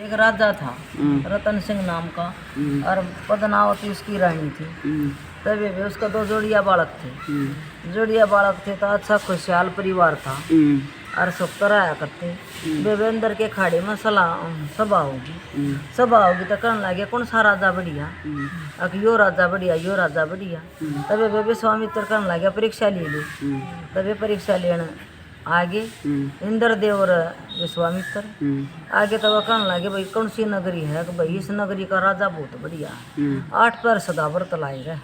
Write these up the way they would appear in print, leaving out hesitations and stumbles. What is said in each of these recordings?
एक राजा था रतन सिंह नाम का और पद्मावती उसकी रानी थी। तभी भी उसका दो जोड़िया बालक थे। जोड़िया बालक थे तो अच्छा खुशहाल परिवार था और सुख कराया करते। बेबेंदर के खाड़े में सभा होगी तो कहने लगे कौन सा राजा बढ़िया, यो राजा बढ़िया यो राजा बढ़िया। तभी वे विश्वामित्र कहने लगे परीक्षा ले लो। तभी परीक्षा लेने आगे इंद्रदेव और विश्वामित्र आगे तो वह कहने लगे भाई कौन सी नगरी है कि भाई इस नगरी का राजा बहुत बढ़िया है, 8 पैर सदाव्रत लाएगा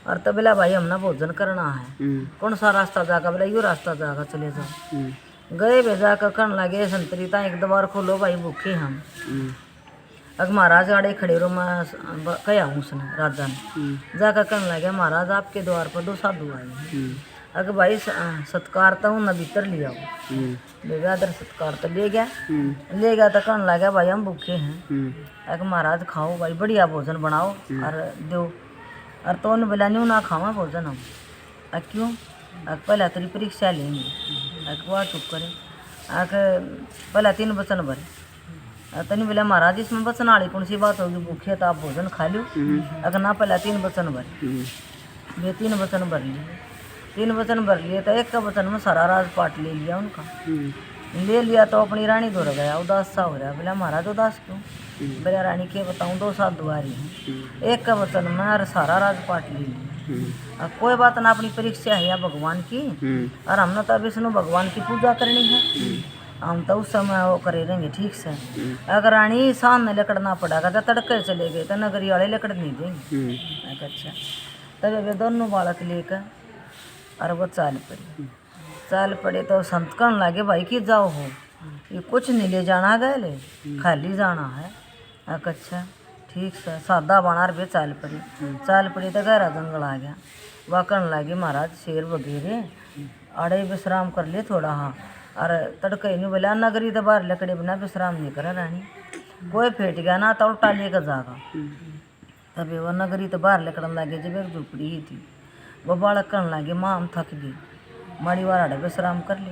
और तब बोला भाई हमने भोजन करना है, कौन सा रास्ता जाकर, बोला यो रास्ता जाकर चले जाओ। गए भेजा कर कहने लगे संतरीता एक द्वार खोलो भाई भूखे हम। अग महाराज आड़े खड़े रो मैं कया हूँ उसने राजा ने जाकर कहने लगे महाराज आपके द्वार पर 2 साधु आए हैं। अगर भाई सत्कार तो न भीतर ले आओ। बेगादर सत्कार तो ले गया तो कहने लगा भाई हम भूखे हैं। अगर महाराज खाओ भाई बढ़िया भोजन बनाओ और दो। और तो उन्हें बोला नहीं ना खावा भोजन हम। क्यों? पहला तेरी परीक्षा लेंगे। वह चुप करे। पहला 3 वचन भरे। तनी बोला महाराज इसमें वचन आड़ी कौन सी बात होगी, भूखे तो आप भोजन खा लो। अगर ना पहला 3 वचन भरे। वे 3 वचन भर लिए। 3 वचन भर लिए तो एक का वचन में सारा राजपाट ले लिया उनका। ले लिया तो अपनी रानी दौड़ गया, उदास सा हो रहा। बोला महाराज उदास क्यों? बोला रानी के बताऊँ 2 साधु आ रही हैं, एक का वचन में और सारा राजपाट ले लिया। अब कोई बात ना, अपनी परीक्षा है या भगवान की और हमने तो विष्णु भगवान की पूजा करनी है, हम तो उस समय वो करे रहेंगे ठीक से। अगर रानी सामने लकड़ना पड़ेगा तो तड़के चले गए तो नगरी वाले लकड़ नहीं देंगे। अच्छा तब वे दोनों बालक लेकर और वो चाल पड़े तो संत कहने लगे भाई कि जाओ हो, ये कुछ नहीं ले जाना गए खाली जाना है। अच्छा ठीक से सादा बना रे चाल पड़ी तो गहरा जंगल आ गया। वह कहने लगे महाराज शेर वगैरह आड़े विश्राम कर ले थोड़ा। हाँ और तड़के नहीं बोला नगरी तो बाहर लकड़े बिना विश्राम नहीं करे रानी, कोई फेट गया ना तो उल्टा लेकर जागा। तभी वह नगरी तो बाहर लकड़न लगे जब एक झुपड़ी ही थी। वो बालक कहने लगे माँ हम थक गए, माड़ी वार विश्राम कर ले।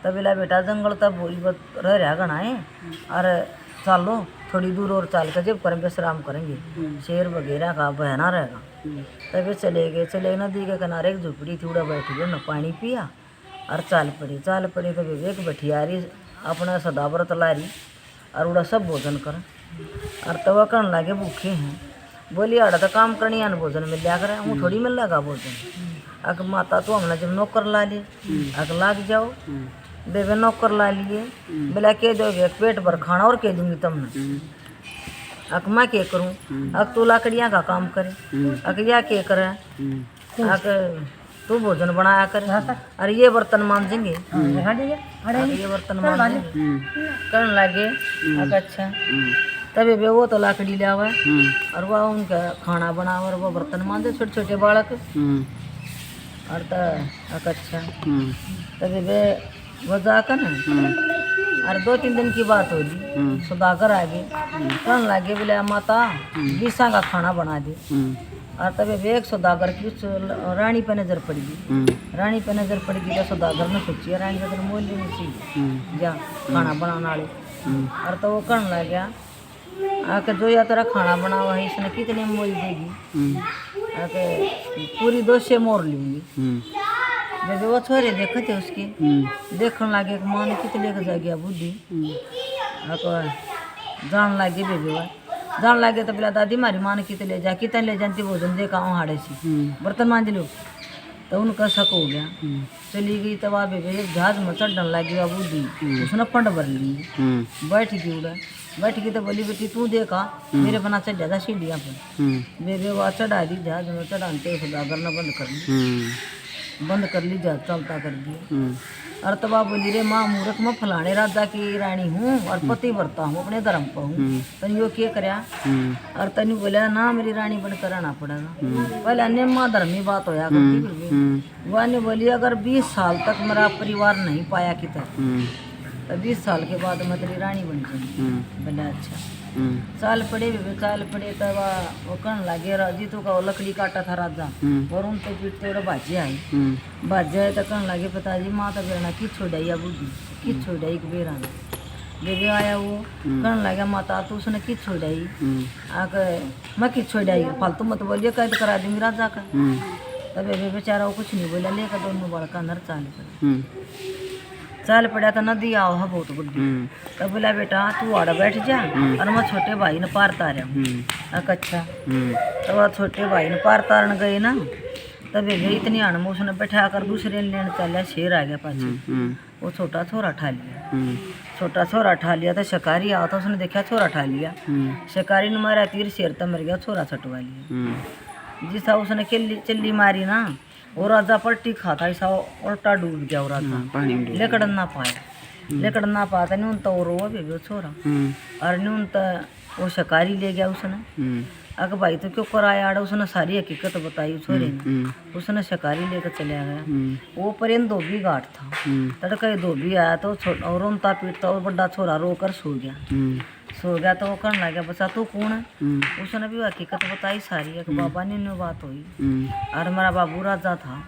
तब बोला बेटा जंगल तब रह रहा गना है और चलो थोड़ी दूर और चल कर जब करें विश्राम करेंगे, शेर वगैरह का बहना रहेगा। तभी चले गए नदी के किनारे एक झुपड़ी थी, उड़ा बैठ गए न पानी पिया और चाल पड़ी। तभी एक बठियारी अपना सदाव्रत ला रही और उड़ा सब भोजन कर और तब कहने लगे भूखे हैं। बोली आड़ा तो काम करनी है भोजन मिल लिया करे, वो थोड़ी मिल लगा भोजन। अगर माता तो हमने जब नौकर ला लिए अगर लाग जाओ बेबे नौकर ला लिए। बोला के दोगे पेट भर खाना और के दूंगी तुमने। अक मैं क्या करूँ? अक तू लाकड़ियाँ का काम करे, अक या के करे, अक तू भोजन बनाया करे और ये बर्तन मांजेंगे, ये बर्तन मांजेंगे करने लगे। अच्छा तभी वे वो तो लाकड़ी लिया हुआ और वह उनका खाना बना और वो बर्तन मांजे छोटे छोटे बालक और तो अच्छा तभी वे वो जाकर ना और 2-3 दिन की बात होगी सुधाकर आ गए कहने लगे बोले माता 20 का खाना बना दे। और तभी वे एक सौदागर की रानी पे नजर पड़ गई तो सौदागर ने सोची रानी का तो मोल लेनी चाहिए जा खाना बनाने वाले। और तो वो कहने लग गया आके जो या तेरा खाना बना हुआ है इसने कितने मोल देगी? आके पूरी 200 मोर लूँगी। जब वो छोरे देखे थे उसके देखने लगे कि माँ ने कितने का जाएगी बुद्धि जान लगे बेबे जान लगे तो बोला दादी मारी माँ ने कितने ले जानती भोजन देखा हूँ हाड़े से बर्तन मांझ लो। तो उनका शक हो गया, चली गई तब आ बेबे एक जहाज में चढ़ने लगी वह बुद्धि उसने फंड भर ली बैठ गई तो बोली बेटी तू देखा मेरे बना चढ़ जाता सीढ़ियाँ पर। बेबे वह चढ़ा दी जहाज में चढ़ाते सौदागर ने बंद कर ली जहाज चलता कर दिया। और तब आप बोली रे माँ मूर्ख मैं फलाने राजा की रानी हूँ और पति भरता हूँ अपने धर्म पर हूँ तन यो क्या करया? और तनी बोला ना मेरी रानी बनकर रहना पड़ेगा। पहले अन्य माँ धर्मी बात होया करती। वह ने बोली अगर 20 साल तक मेरा परिवार नहीं पाया कि तो 20 साल के बाद मैं तेरी रानी बन जाऊँगी। बोला अच्छा चाल पड़े तब वो कहने लगे जीतू का वो लकड़ी काटा था राजा और उन तो पीटते और बाजे आए तो कहने लगे पिताजी माँ तो बेरना कि छोड़ाई बुद्धि कि छोड़ाई बेराना बेबे आया वो कहने लगा माता तू उसने की छोड़ाई आके मैं की छोड़ाई फालतू मत बोलिए कैद करा दूंगी राजा का। तब बेबे बेचारा वो कुछ नहीं बोला लेकर दोनों बड़का अंदर चाल पड़ा तो नदी आओ है बहुत बुढ़ी। तब बोला बेटा तू आड़ा बैठ जा और मैं छोटे भाई ने पार तारा हूँ। अच्छा तो वह छोटे भाई ने पार तारन गए ना तब बेबे इतनी अणम उसने बैठा कर दूसरे लेने चला शेर आ गया पाछे वो छोटा छोरा ठा लिया। छोटा छोरा ठा लिया तो शिकारी आओ तो उसने देखा छोरा ठा लिया। शिकारी ने मारा तीर शेर तो मर गया छोरा छटवा लिया। जिसा उसने चिल्ली मारी ना वो राजा पलटी खाता ऐसा उल्टा डूब गया वो राजा लेकड़ ना पाया था न्यून तो रो बेबे छोरा और न्यून तो वो शिकारी ले गया उसने। अगर भाई तो क्यों कराया आड़ा उसने सारी हकीकत बताई छोरे ने। उसने शिकारी लेकर चला गया वो पर धोबी घाट था तड़का धोबी आया तो रोनता पीटता और बड़ा छोरा रोकर सो गया तो वो कहने लगा बच्चा तू कौन है। उसने भी हकीकत बताई सारी एक बाबा ने न्यू बात हुई और हमारा बाबू राजा था।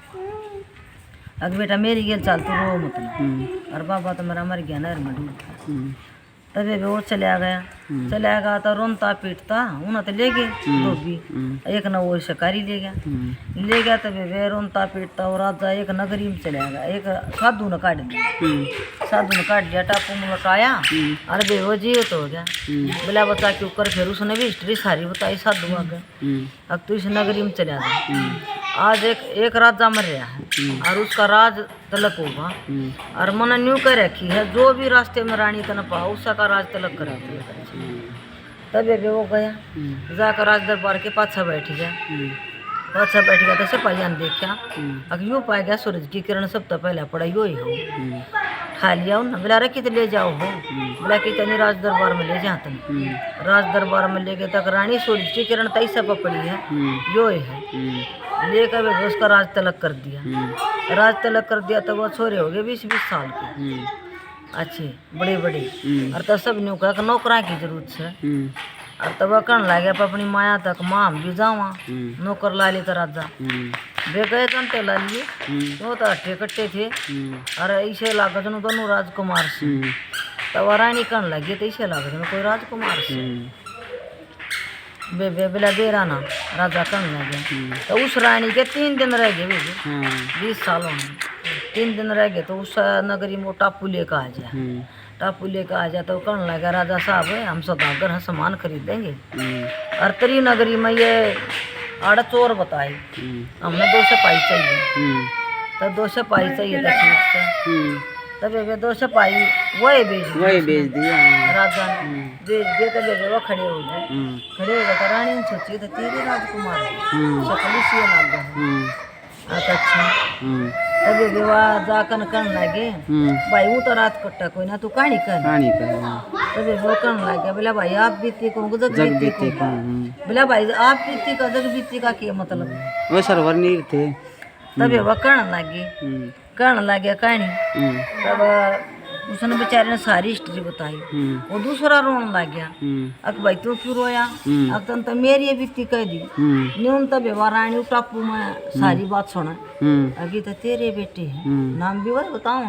अगर बेटा मेरी गेल चल तू रो मतलब और बाबा तो मेरा मर गया नहर में डूब। तभी वो चला गया तो रोनता पीटता उन्हें तो ले गए धोबी एक न वो शिकारी ले गया तभी वे रोनता पीटता और राजा एक नगरी में चला गया। एक साधु ने काट लिया टापू में लौटाया और बे वो जीवित हो गया। बोला बता के ऊपर फिर उसने भी हिस्ट्री सारी बताई साधु आगे। अब तो इस नगरी में चला गया। आज एक राजा मर रहा है और उसका राज तलक होगा और मन न्यू कर रखी है जो भी रास्ते में रानी तन पा उसका राज तलक करा तब वो गया जाकर राज दरबार के पाछा बैठ गया तो सिपाहिया ने देखा अब यूँ पाया गया सूरज की किरण सब तो पहले पड़ा यो ही हो खा लिया उन बोला रखी तो ले जाओ हो बोला कि तनी राज दरबार में ले जाते राज दरबार में ले गए तक रानी सूरज की किरण तई सब पड़ी है यो ही है लेकर उसका राज तलक कर दिया तो वो छोरे हो गए 20-20 साल के अच्छे बड़े और तब सब न्यू कहा नौकरा की जरूरत है और तब कहने लगे अपनी माया तक माँ हम भी जावा नौकर ला ले तो राजा वे गए घंटे ला लिए वो तो अट्ठे कट्टे थे और ऐसे लागत दोनों राजकुमार से तब रानी कहने लगी तो ऐसे लागत कोई राजकुमार से बेबे बेला बेरा ना राजा कहने लगे तो उस रानी के 3 दिन रह गए बेबे 20 सालों में 3 दिन रह गए तो उस नगरी में टापू लेकर आ जाए तो कहने लगा राजा साहब हम सौदागर हैं सामान खरीद देंगे और तेरी नगरी में ये आड़ा चोर बताए हमने 2 सिपाही चाहिए तो 2 सिपाही चाहिए था ठीक से तब वे 2 सिपाही वही बेच दिया राजा ने बेच दिए तो बेबे वो खड़े हो गए तो रानी ने सोची तो तेरे राजकुमार सकली से लाग गए अच्छा तब बेबे वहाँ जाकर कहने लगे भाई वो तो रात कट्टा कोई ना तू कहानी कर तब वो कहने लगे बोला भाई आप बीती को जग बीती को बोला भाई आप बीती का जग बीती का क्या मतलब वो सरवर नहीं थे तब वो कहने लगे कहानी तब उसने बेचारे ने सारी हिस्ट्री बताई वो दूसरा रोने लग गया अक भाई तू क्यों रोया अब तो मेरी बीती कह दी न्यून तब रानी टापू में सारी बात सुना अभी तो तेरे बेटे है नाम भी वही बताऊँ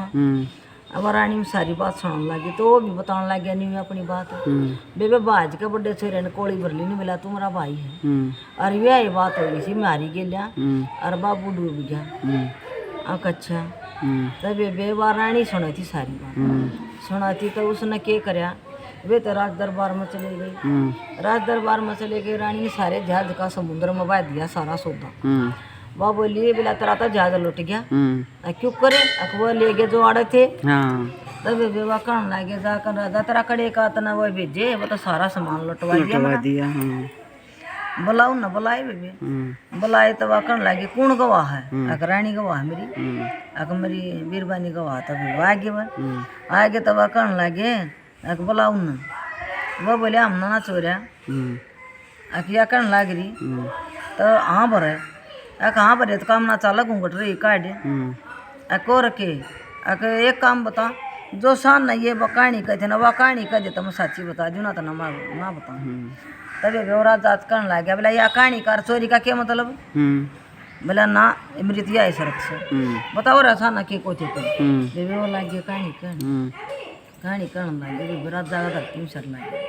अब रानी में सारी बात सुनने लगी तो वो भी बताने लग गया नहीं अपनी बात बेबे बाज के बड़े छोरे ने कोड़ी भर ली नहीं मिला तुम्हारा भाई है और यही बात हो गई थी मारी गया और बाबू डूब गया अच्छा तब बेबे रानी सुनी थी सारी बात सुनाती तो उसने क्या कराया वे तो राज दरबार में चले गई रानी ने सारे जहाज का समुद्र में बहा दिया सारा सौदा वह बोली बोला तेरा तो जहाज लुट गया क्यों करे वो ले गए जो आड़े थे तब बेबे वह कहने लगे जाकर राजा तेरा कड़े का तना वो भेजे वो तो सारा सामान लुटवा दिया बुलाओ न बुलाए बेबे बुलाए तो वह कहने लगे कौन गवाह है अगर रानी गवाह है मेरी अगर मेरी बीरबानी गवाह तब आगे तो वह कहने लगे अगर बुलाओ न वह बोले हम ना चोरिया अकिया कहने लग रही तो हाँ भरे हाँ भरे तो काम ना चालक घूंघट रही काट को रखे एक काम बता जो शान नहीं ये कहानी कहते ना वह कहानी कह दे तो मैं सच्ची बता दूँ ना तो ना बताऊँ तभी बेवरा जात करने लग गया बोला यह कहानी कार चोरी का क्या मतलब बोला ना मृतिया है सड़क से बताओ रहा ना के को थे वो लग गया कहानी कहानी कहने लगे राजा का धरती में सर लगे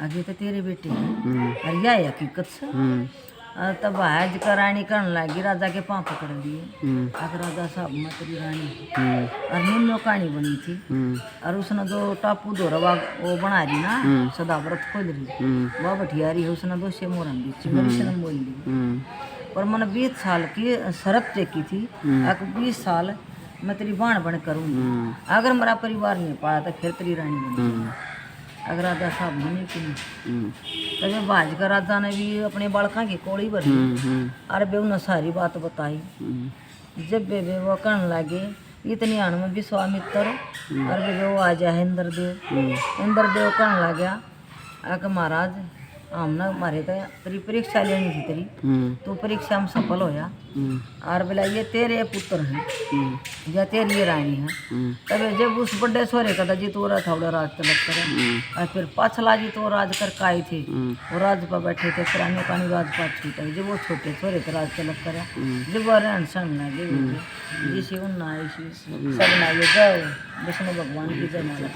आगे तो तेरे बेटे हैं और यह हकीकत से तब आज का रानी कहने लगी राजा के पाँव पकड़ लिए अगर राजा साहब मैं तेरी रानी और निम्नो कहानी बनी थी और उसने जो टापू दो रवा वो बना रही ना सदाव्रत खोल रही वह बठियारी है उसने दो से मोरम दी चिंगरी बोल दी पर मैंने 20 साल की शरत चेकी थी अगर 20 साल मैं तेरी बाण बन करूँगी अगर मेरा परिवार नहीं पाया तो फिर तेरी रानी बनी अगर राजा साहब बने कि नहीं तभी बाज का राजा ने भी अपने बालका की कोड़ी भरी और बे उन्हें सारी बात बताई जब बे वो कहने लगे इतनी आन में विश्वामित्र और बे वो आ जाए इंद्रदेव कहने लग गया आके महाराज हमने मारे तो तेरी परीक्षा लेनी थी तेरी तो परीक्षा में सफल होया और बोला ये तेरे पुत्र हैं या तेरी ये रानी है तब जब उस बड़े सोरे का जी तो थोड़ा राज तलक करे और फिर पाछला जी तो राज कर काई थे वो राज पर बैठे थे पुराने पानी राजपात छूटा जब वो छोटे सोरे का राज तलक करे जब वो रहन सहन लगे जिसे उन्ना सब ना ये जय विष्णु भगवान की जय माला।